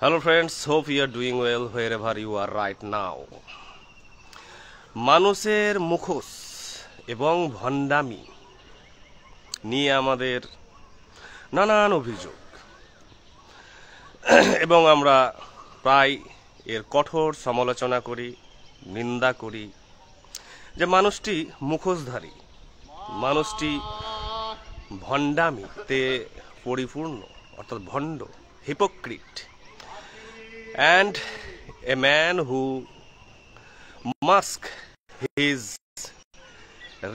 Hello friends, hope you are doing well wherever you are right now. মানুষের মুখোশ এবং ভণ্ডামি নিয়ে আমাদের নানান অভিযোগ এবং আমরা প্রায় এর কঠোর সমালোচনা করি, নিন্দা করি যে মানুষটি মুখোশধারী, মানুষটি ভণ্ডামিতে পরিপূর্ণ, অর্থাৎ ভণ্ড, hypocrite, and a man who mask his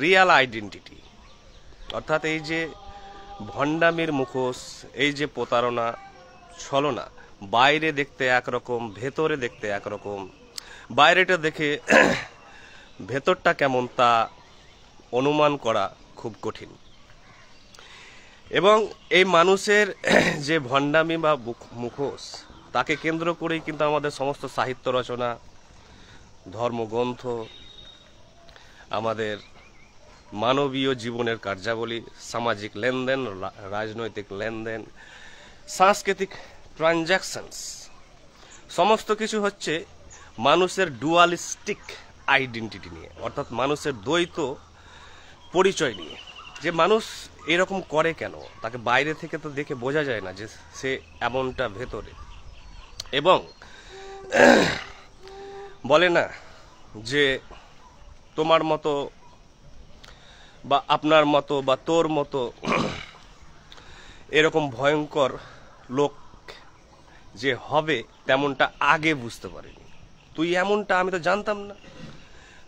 real identity, অর্থাৎ এই যে ভণ্ডামির মুখোশ, এই যে প্রতারণা, ছলনা, বাইরে দেখতে একরকম, ভেতরে দেখতে একরকম, বাইরেটা দেখে ভেতরটা কেমন তা অনুমান করা খুব কঠিন। এবং এই মানুষের যে ভণ্ডামি বা মুখোশ, তাকে কেন্দ্র করেই কিন্তু আমাদের সমস্ত সাহিত্য রচনা, ধর্মগ্রন্থ, আমাদের মানবীয় জীবনের কার্যাবলী, সামাজিক লেনদেন, রাজনৈতিক লেনদেন, সাংস্কৃতিক ট্রানজ্যাকশনস, সমস্ত কিছু হচ্ছে মানুষের ডুয়ালিস্টিক আইডেন্টিটি নিয়ে, অর্থাৎ মানুষের দ্বৈত পরিচয় নিয়ে। যে মানুষ এরকম করে কেন, তাকে বাইরে থেকে তো দেখে বোঝা যায় না যে সে এমনটা ভেতরে। এবং বলে না যে তোমার মতো বা আপনার মতো বা তোর মতো এরকম ভয়ঙ্কর লোক যে হবে তেমনটা আগে বুঝতে পারিনি। তুই এমনটা আমি তো জানতাম না।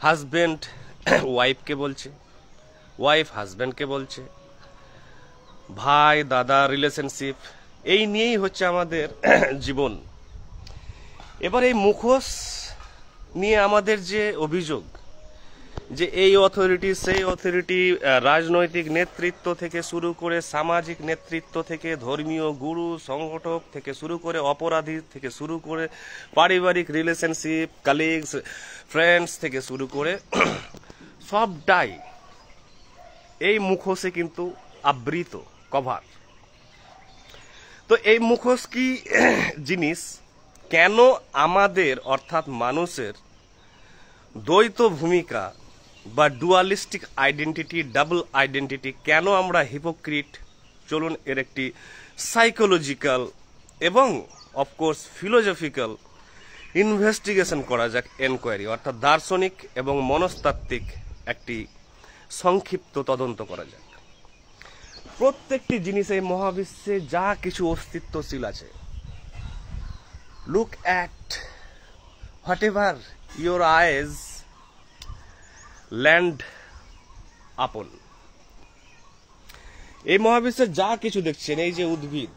হাজব্যান্ড ওয়াইফকে বলছে, ওয়াইফ হাজব্যান্ডকে বলছে, ভাই দাদা রিলেশনশিপ, এই নিয়েই হচ্ছে আমাদের জীবন। এবার এই মুখোশ নিয়ে আমাদের যে অভিযোগ যে এই অথরিটি সেই অথরিটি, রাজনৈতিক নেতৃত্ব থেকে শুরু করে সামাজিক নেতৃত্ব থেকে ধর্মীয় গুরু সংগঠক থেকে শুরু করে অপরাধী থেকে শুরু করে পারিবারিক রিলেশনশিপ, কালিগস, ফ্রেন্ডস থেকে শুরু করে সবটাই এই মুখোশে কিন্তু আবৃত, কভার। তো এই মুখোশ কি জিনিস, কেন আমাদের অর্থাৎ মানুষের দ্বৈত ভূমিকা বা ডুয়ালিস্টিক আইডেন্টিটি, ডাবল আইডেন্টিটি, কেন আমরা হিপোক্রিট, চলুন এর একটি সাইকোলজিক্যাল এবং অফকোর্স ফিলোজফিক্যাল ইনভেস্টিগেশন করা যাক, এনকোয়ারি, অর্থাৎ দার্শনিক এবং মনস্তাত্ত্বিক একটি সংক্ষিপ্ত তদন্ত করা যাক। প্রত্যেকটি জিনিস এই মহাবিশ্বে যা কিছু অস্তিত্বশীল আছে, look at whatever your eyes land upon, এই মহাবিশ্বে যা কিছু দেখছেন, এই যে উদ্ভিদ,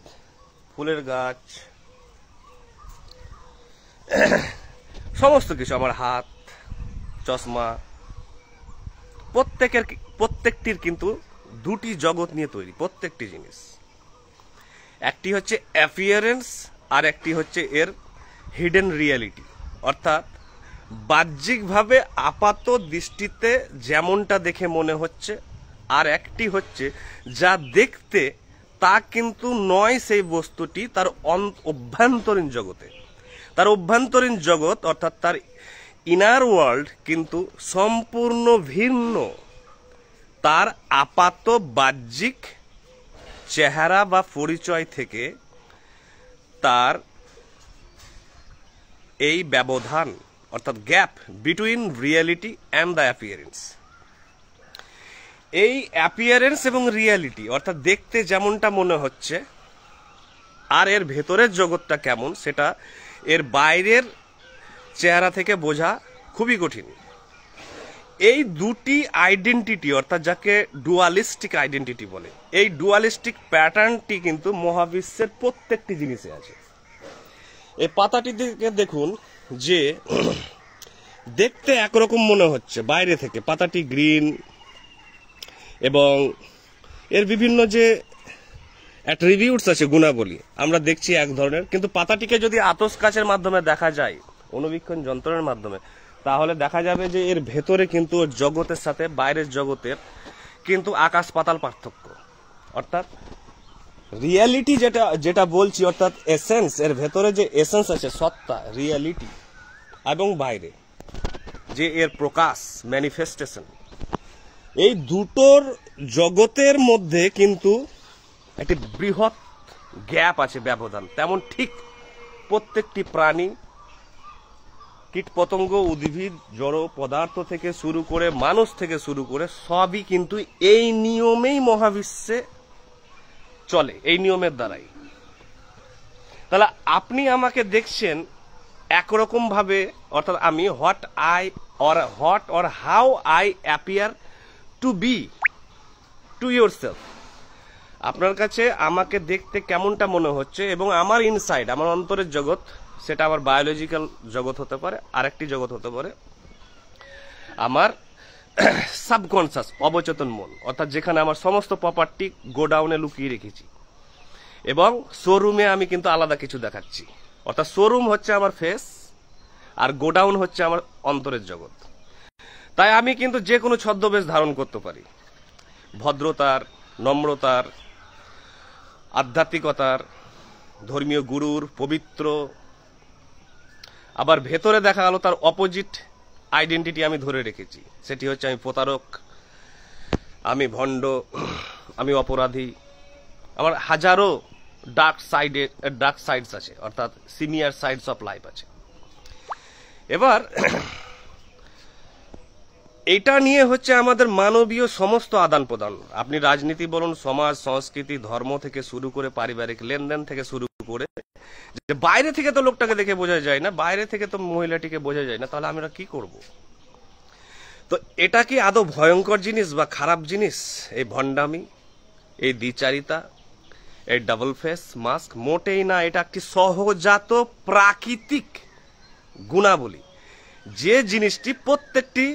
ফুলের গাছ, সমস্ত কিছু, আমার হাত, চশমা, প্রত্যেকটির কিন্তু দুটি জগৎ নিয়ে তৈরি। প্রত্যেকটি জিনিস, একটি হচ্ছে অ্যাপিয়ারেন্স আর একটি হচ্ছে এর হিডেন রিয়ালিটি, অর্থাৎ বাহ্যিকভাবে আপাত দৃষ্টিতে যেমনটা দেখে মনে হচ্ছে, আর একটি হচ্ছে যা দেখতে তা কিন্তু নয় সেই বস্তুটি, তার অভ্যন্তরীণ জগতে, তার অভ্যন্তরীণ জগৎ অর্থাৎ তার ইনার ওয়ার্ল্ড কিন্তু সম্পূর্ণ ভিন্ন তার আপাত বাহ্যিক চেহারা বা পরিচয় থেকে। তার এই ব্যবধান অর্থাৎ gap between reality and the appearance, এই অ্যাপিয়ারেন্স এবং রিয়ালিটি অর্থাৎ দেখতে যেমনটা মনে হচ্ছে আর এর ভেতরের জগৎটা কেমন, সেটা এর বাইরের চেহারা থেকে বোঝা খুবই কঠিন। এই দুটি আইডেন্টিটি অর্থাৎ যাকে ডুয়ালিস্টিক আইডেন্টিটি বলে, এই ডুয়ালিস্টিক প্যাটার্নটি কিন্তু মহাবিশ্বের প্রত্যেকটি জিনিসে আছে। এই পাতাটি দিকে দেখুন, যে দেখতে একরকম মনে হচ্ছে বাইরে থেকে, পাতাটি গ্রিন এবং এর বিভিন্ন যে অ্যাট্রিবিউটস আছে, গুণাবলী, আমরা দেখছি এক ধরনের, কিন্তু পাতাটিকে যদি আতস কাচের মাধ্যমে দেখা যায়, অনুবীক্ষণ যন্ত্রের মাধ্যমে, তাহলে দেখা যাবে যে এর ভেতরে কিন্তু জগতের সাথে বাইরের জগতের কিন্তু আকাশ পাতাল পার্থক্য। অর্থাৎ রিয়ালিটি যেটা যেটা বলছি, অর্থাৎ এসেন্স, এর ভেতরে যে এসেন্স আছে, সত্তা, রিয়ালিটি, এবং বাইরে যে এর প্রকাশ, ম্যানিফেস্টেশন, এই দুটোর জগতের মধ্যে কিন্তু একটি বৃহৎ গ্যাপ আছে, ব্যবধান। তেমন ঠিক প্রত্যেকটি প্রাণী, কীট পতঙ্গ, উদ্ভিদ, জড় পদার্থ থেকে শুরু করে মানুষ থেকে শুরু করে সবই কিন্তু এই নিয়মেই মহাবিশ্বে চলে, এই নিয়মের দ্বারাই। তাহলে আপনি আমাকে দেখছেন একরকম ভাবে, অর্থাৎ আমি what or how I appear to be to your self, আপনার কাছে আমাকে দেখতে কেমনটা মনে হচ্ছে, এবং আমার ইনসাইড, আমার অন্তরের জগৎ, সেটা আমার বায়োলজিক্যাল জগৎ হতে পারে, আরেকটি জগৎ হতে পারে আমার সাবকনসিয়াস, অবচেতন মন, অর্থাৎ যেখানে আমার সমস্ত প্রপার্টি গোডাউনে লুকিয়ে রেখেছি, এবং শোরুমে আমি কিন্তু আলাদা কিছু দেখাচ্ছি। অর্থাৎ শোরুম হচ্ছে আমার ফেস, আর গোডাউন হচ্ছে আমার অন্তরের জগৎ। তাই আমি কিন্তু যে কোনো ছদ্মবেশ ধারণ করতে পারি, ভদ্রতার, নম্রতার, আধ্যাত্মিকতার, ধর্মীয় গুরুর, পবিত্র, আবার ভেতরে দেখা গেল তার অপোজিট আইডেন্টিটি আমি ধরে রেখেছি। সেটি হচ্ছে আমি প্রতারক, আমি ভণ্ড, আমি অপরাধী। আমার হাজারো ডার্ক সাইডস আছে, অর্থাৎ সিনিয়র সাইডস অফ লাইফ আছে। এবার এটা নিয়ে হচ্ছে আমাদের মানবীয় সমস্ত আদান প্রদান। আপনি রাজনীতি বলুন, সমাজ, সংস্কৃতি, ধর্ম থেকে শুরু করে পারিবারিক লেনদেন থেকে শুরু করে, যে বাইরে থেকে তো লোকটাকে দেখে বোঝা যায় না, বাইরে থেকে তো মহিলাটিকে বোঝা যায় না, তাহলে আমরা কি করব? তো এটা কি আদৌ ভয়ঙ্কর জিনিস বা খারাপ জিনিস? এই ভণ্ডামি, এই দ্বিচারিতা, এই ডাবল ফেস মাস্ক? মোটেই না। এটা একটি সহজাত প্রাকৃতিক গুণাবলী, যে জিনিসটি প্রত্যেকটি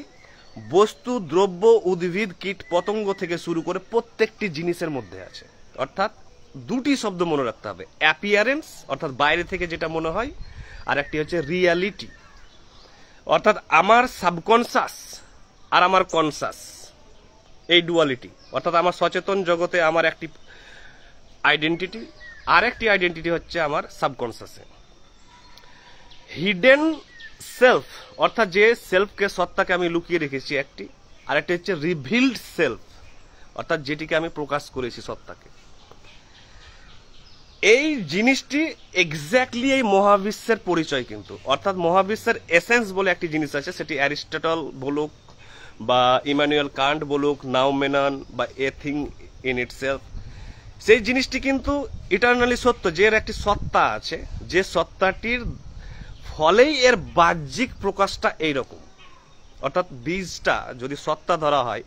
বস্তু, দ্রব্য, উদ্ভিদ, কীট পতঙ্গ থেকে শুরু করে প্রত্যেকটি জিনিসের মধ্যে আছে। অর্থাৎ দুটি শব্দ মনে রাখতে হবে, অ্যাপিয়ারেন্স, অর্থাৎ বাইরে থেকে যেটা মনে হয়, আর একটি হচ্ছে রিয়ালিটি, অর্থাৎ আমার সাবকনসাস আর আমার কনসাস, এই ডুয়ালিটি। অর্থাৎ আমার সচেতন জগতে আমার একটি আইডেন্টিটি, আর একটি আইডেন্টিটি হচ্ছে আমার সাবকনসাসে। হিডেন সেলফ, অর্থাৎ যে সেলফকে, সত্তাকে আমি লুকিয়ে রেখেছি একটি, আর একটি হচ্ছে রিভিলড সেলফ, অর্থাৎ যেটিকে আমি প্রকাশ করেছি, সত্তাকে। এই জিনিসটি এক্স্যাক্টলি এই মহাবিশ্বের পরিচয় কিন্তু। অর্থাৎ মহাবিশ্বের এসেন্স বলে একটি জিনিস আছে, সেটি অ্যারিস্টটল বলুক বা ইমানুয়েল কান্ট বলুক, নাউমেনন বা এ থিং ইন ইটসেলফ, সেই জিনিসটি কিন্তু ইটারনালি সত্য, যে এর একটি সত্তা আছে, যে সত্তাটির ফলেই এর বাহ্যিক প্রকাশটা এইরকম। অর্থাৎ বীজটা যদি সত্তা ধরা হয়,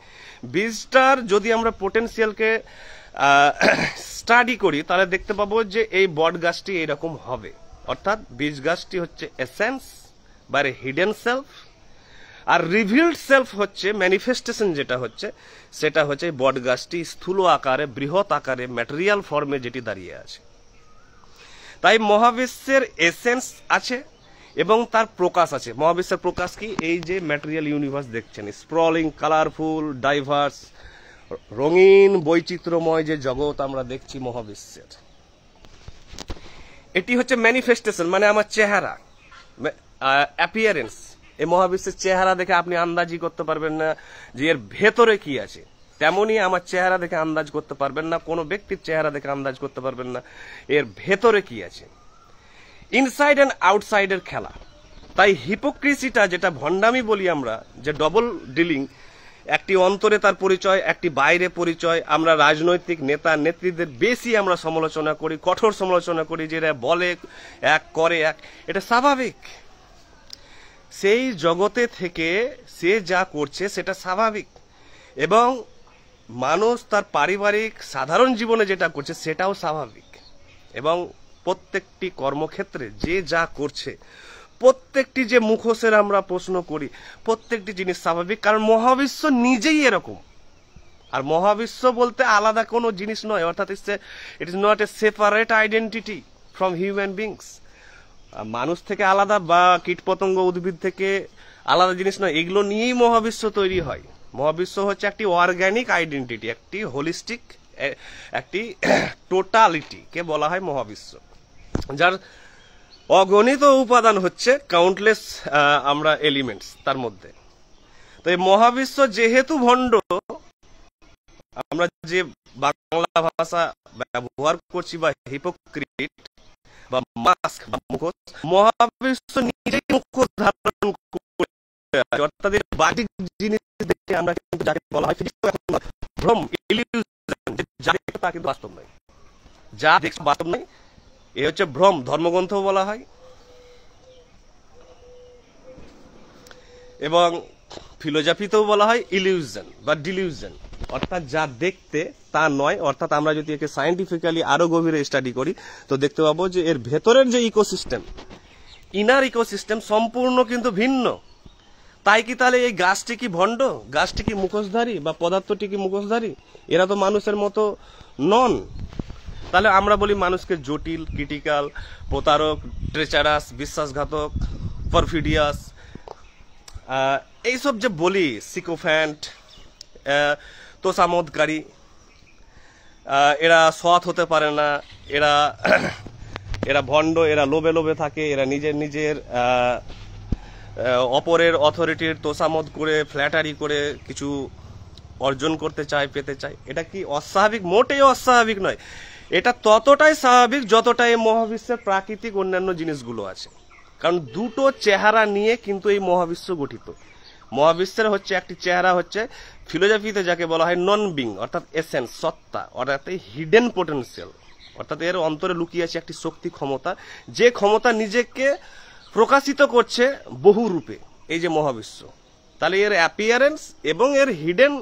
বীজটার যদি আমরা পোটেনশিয়ালকে স্টাডি করি, তাহলে দেখতে পাবো যে এই বট গাছটি এইরকম হবে। অর্থাৎ বীজ গাছটি হচ্ছে এসেন্স বা হিডেন সেলফ, আর রিভিলড সেলফ হচ্ছে ম্যানিফেস্টেশন, যেটা হচ্ছে সেটা হচ্ছে বট গাছটি স্থূল আকারে, বৃহৎ আকারে, ম্যাটেরিয়াল ফর্মে যেটি দাঁড়িয়ে আছে। তাই মহাবিশ্বের এসেন্স আছে এবং তার প্রকাশ আছে। মহাবিশ্বের প্রকাশ কি? এই যে ম্যাটেরিয়াল ইউনিভার্স দেখছেন, স্প্রলিং, কালারফুল, ডাইভার্স, রঙিন, বৈচিত্র্যময় যে জগৎ আমরা দেখছি মহাবিশ্বের, এটি হচ্ছে ম্যানিফেস্টেশন, মানে আমার চেহারা, অ্যাপিয়ারেন্স। এই মহাবিশ্বের চেহারা দেখে আপনি আন্দাজই করতে পারবেন না যে এর ভেতরে কি আছে। তেমনি আমার চেহারা দেখে আন্দাজ করতে পারবেন না, কোনো ব্যক্তির চেহারা দেখে আন্দাজ করতে পারবেন না এর ভেতরে কি আছে। ইনসাইড অ্যান্ড আউটসাইডের খেলা। তাই হিপোক্রিসিটা, যেটা ভণ্ডামি বলি আমরা, যে ডবল ডিলিং, একটি অন্তরে তার পরিচয়, একটি বাইরে পরিচয়। আমরা রাজনৈতিক নেতা নেত্রীদের বেশি আমরা সমালোচনা করি, কঠোর সমালোচনা করি, যে এরা বলে এক, করে এক, এটা স্বাভাবিক। সেই জগতে থেকে সে যা করছে সেটা স্বাভাবিক, এবং মানুষ তার পারিবারিক সাধারণ জীবনে যেটা করছে সেটাও স্বাভাবিক। এবং প্রত্যেকটি কর্মক্ষেত্রে যে যা করছে, প্রত্যেকটি যে মুখোশের আমরা প্রশ্ন করি, প্রত্যেকটি জিনিস স্বাভাবিক, কারণ মহাবিশ্ব নিজেই এরকম। আর মহাবিশ্ব বলতে আলাদা কোনো জিনিস নয়, অর্থাৎ it is not a separate identity from human beings. মানুষ থেকে আলাদা বা কীটপতঙ্গ, উদ্ভিদ থেকে আলাদা জিনিস নয়, এগুলো নিয়েই মহাবিশ্ব তৈরি হয়। মহাবিশ্ব হচ্ছে একটি অর্গানিক আইডেন্টিটি, একটি হোলিস্টিক একটি টোটালিটিকে বলা হয় মহাবিশ্ব, যার অগণিত উপাদান হচ্ছে কাউন্টলেস আমরা এলিমেন্টস তার মধ্যে। তো এই মহাবিশ্ব যেহেতু ভণ্ড, আমরা যে বাংলা ভাষা ব্যবহার করছি বা হিপোক্রিট বা মাস্ক বা মুখোশ, মহাবিশ্ব নিজেই মুখোশ ধারণ করে আছে। অর্থাৎ এর বাহ্যিক জিনিস দেখে আমরা কিন্তু যাকে বলা হয় ভ্রম, ইলিউশন, যা দেখে তা কিন্তু বাস্তব নয়, যা দেখছে বাস্তব নয়, এ হচ্ছে ভ্রম। ধর্মগ্রন্থ বলা হয় এবং ফিলোজফিতেও বলা হয় ইলিউশন বা ডিলিউশন, অর্থাৎ যা দেখতে তা নয়। অর্থাৎ আমরা যদি একে সায়েন্টিফিক্যালি আরো গভীরে স্টাডি করি তো দেখতে পাবো যে এর ভেতরের যে ইকোসিস্টেম, ইনার ইকোসিস্টেম সম্পূর্ণ কিন্তু ভিন্ন। তাই কি তাহলে এই গাছটি কি ভণ্ড, গাছটি কি মুখোশধারী বা পদার্থটি কি মুখোশধারী? এরা তো মানুষের মতো নন। তাহলে আমরা বলি মানুষকে জটিল, ক্রিটিক্যাল, প্রতারক, ট্রেচারাস, বিশ্বাসঘাতক, পারফিডিয়াস, এইসব যে বলি, সিকোফ্যান্ট, তোষামোদকারী, এরা সৎ হতে পারে না, এরা এরা ভণ্ড, এরা লোভে লোভে থাকে, এরা নিজের অপরের অথরিটির তোষামোদ করে, ফ্ল্যাটারি করে কিছু অর্জন করতে চায়, পেতে চায়। এটা কি অস্বাভাবিক? মোটেই অস্বাভাবিক নয়। এটা ততটাই স্বাভাবিক যতটা এই মহাবিশ্বের প্রাকৃতিক অন্যান্য জিনিসগুলো আছে। কারণ দুটো চেহারা নিয়ে কিন্তু এই মহাবিশ্ব গঠিত। মহাবিশ্বের হচ্ছে একটি চেহারা হচ্ছে ফিলোজফিতে যাকে বলা হয় নন বিং, অর্থাৎ এসেন্স, সত্তা, অর্থাৎ হিডেন পোটেনশিয়াল, অর্থাৎ এর অন্তরে লুকিয়ে আছে একটি শক্তি, ক্ষমতা, যে ক্ষমতা নিজেকে প্রকাশিত করছে বহু রূপে, এই যে মহাবিশ্ব। তাহলে এর অ্যাপিয়ারেন্স এবং এর হিডেন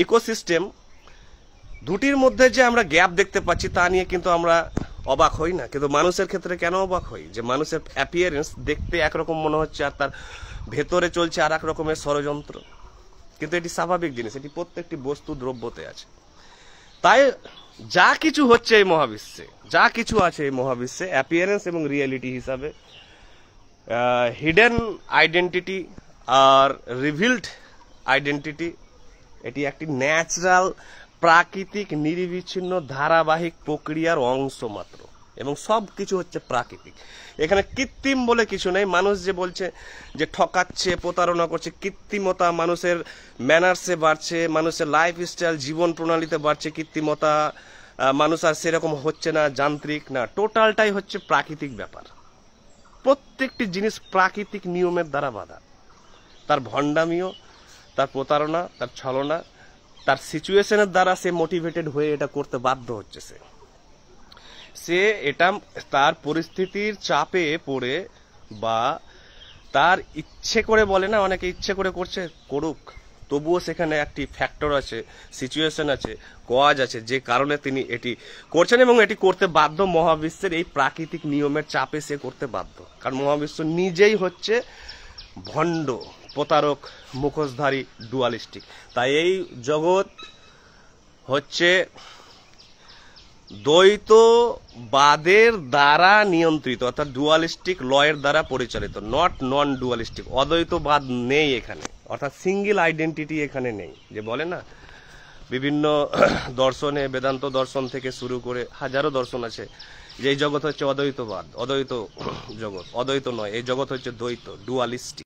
ইকোসিস্টেম দুটির মধ্যে যে আমরা গ্যাপ দেখতে পাচ্ছি তা নিয়ে কিন্তু আমরা অবাক হই না। কিন্তু মানুষের ক্ষেত্রে কেন অবাক হই? যে মানুষের অ্যাপিয়ারেন্স দেখতে একরকম মনে হচ্ছে আর তার ভেতরে চলছে আর এক রকমের ষড়যন্ত্র। কিন্তু এটি স্বাভাবিক জিনিস, এটি প্রত্যেকটি বস্তু দ্রব্যতে আছে। তাই যা কিছু হচ্ছে এই মহাবিশ্বে, যা কিছু আছে এই মহাবিশ্বে, অ্যাপিয়ারেন্স এবং রিয়েলিটি হিসাবে, হিডেন আইডেন্টিটি আর রিভিলড আইডেন্টিটি, এটি একটি ন্যাচারাল, প্রাকৃতিক, নিরবিচ্ছিন্ন ধারাবাহিক প্রক্রিয়ার অংশ মাত্র, এবং সব কিছু হচ্ছে প্রাকৃতিক। এখানে কৃত্রিম বলে কিছু নেই। মানুষ যে বলছে যে ঠকাচ্ছে, প্রতারণা করছে, কৃত্রিমতা মানুষের ম্যানার্সে বাড়ছে, মানুষের লাইফস্টাইল, জীবন প্রণালীতে বাড়ছে কৃত্রিমতা, মানুষ আর সেরকম হচ্ছে না, যান্ত্রিক না, টোটালটাই হচ্ছে প্রাকৃতিক ব্যাপার। প্রত্যেকটি জিনিস প্রাকৃতিক নিয়মের দ্বারা বাঁধা। তার ভণ্ডামিও, তার প্রতারণা, তার ছলনা, তার সিচুয়েশনের দ্বারা সে মোটিভেটেড হয়ে এটা করতে বাধ্য হচ্ছে। সে এটা তার পরিস্থিতির চাপে পড়ে বা তার ইচ্ছে করে, বলে না অনেকে ইচ্ছে করে করছে, করুক, তবুও সেখানে একটি ফ্যাক্টর আছে, সিচুয়েশন আছে, কজ আছে, যে কারণে তিনি এটি করছেন এবং এটি করতে বাধ্য। মহাবিশ্বের এই প্রাকৃতিক নিয়মের চাপে সে করতে বাধ্য, কারণ মহাবিশ্ব নিজেই হচ্ছে ভণ্ড, প্রতারক, মুখোশধারী, ডুয়ালিস্টিক। তাই এই জগৎ হচ্ছে দ্বৈতবাদের দ্বারা নিয়ন্ত্রিত, অর্থাৎ ডুয়ালিস্টিক লয়ের দ্বারা পরিচালিত, নট নন ডুয়ালিস্টিক। অদ্বৈতবাদ নেই এখানে, অর্থাৎ সিঙ্গেল আইডেন্টিটি এখানে নেই। যে বলে না বিভিন্ন দর্শনে, বেদান্ত দর্শন থেকে শুরু করে হাজারো দর্শন আছে, যে এই জগৎ হচ্ছে অদ্বৈতবাদ, অদ্বৈত জগৎ, অদ্বৈত নয়, এই জগৎ হচ্ছে দ্বৈত, ডুয়ালিস্টিক।